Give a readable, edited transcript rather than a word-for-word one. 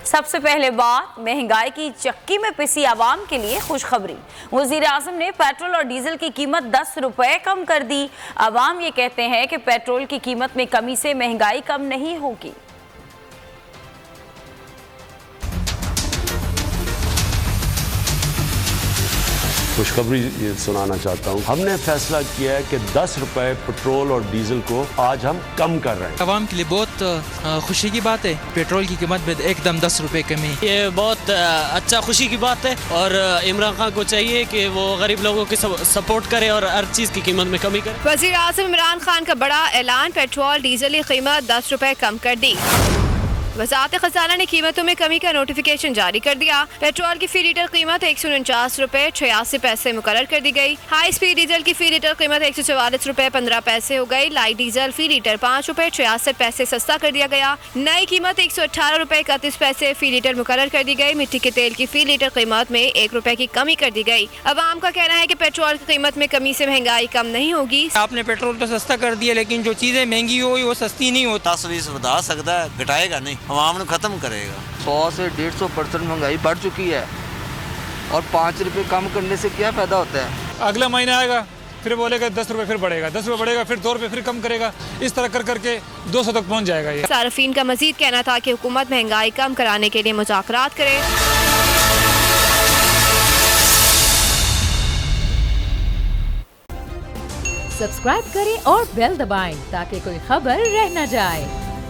सबसे पहले बात महंगाई की चक्की में पिसी आवाम के लिए खुशखबरी। वज़ीर आज़म ने पेट्रोल और डीजल की कीमत 10 रुपए कम कर दी। आवाम ये कहते हैं कि पेट्रोल की कीमत में कमी से महंगाई कम नहीं होगी। खुशखबरी ये सुनाना चाहता हूँ, हमने फैसला किया है कि 10 रुपए पेट्रोल और डीजल को आज हम कम कर रहे हैं। आवाम के लिए बहुत खुशी की बात है। पेट्रोल की कीमत में एकदम 10 रुपए कमी, ये बहुत अच्छा खुशी की बात है और इमरान खान को चाहिए कि वो गरीब लोगों की सपोर्ट करे और हर चीज़ की कीमत में कमी करे। वज़ीर आज़म इमरान खान का बड़ा ऐलान, पेट्रोल डीजल की कीमत 10 रुपए कम कर दी। वज़ारत खजाना ने कीमतों में कमी का नोटिफिकेशन जारी कर दिया। पेट्रोल की फी लीटर कीमत 149 रुपए 86 पैसे मुकर्रर कर दी गई। हाई स्पीड डीजल की फी लीटर कीमत 144 रुपए 15 पैसे हो गई। लाइट डीजल फी लीटर 5 रुपए 66 पैसे सस्ता कर दिया गया। नई कीमत 118 रुपए 31 पैसे फी लीटर मुकर्रर कर दी गई। मिट्टी के तेल की फी लीटर कीमत में 1 रुपए की कमी कर दी गई। अवाम का कहना है कि पेट्रोल की कीमत में कमी से महंगाई कम नहीं होगी। आपने पेट्रोल तो सस्ता कर दिया, लेकिन जो चीजें महंगी हुई वो सस्ती नहीं होती। 10-20 बढ़ा सकता है, घटाएगा नहीं, अवाम ने खत्म करेगा। 100 से 150% महंगाई बढ़ चुकी है और 5 रुपए कम करने से क्या फायदा होता है। अगला महीना आएगा फिर बोलेगा 10 रुपए, फिर बढ़ेगा 10 रुपए बढ़ेगा, फिर 2 रुपए फिर कम करेगा। इस तरह कर करके 200 तक पहुंच जाएगा। ये सार्फिन का मजीद कहना था कि हुकूमत महंगाई कम कराने के लिए मुज़ाकरात करे। सब्सक्राइब करें और बेल दबाएं ताकि कोई खबर रह न जाए।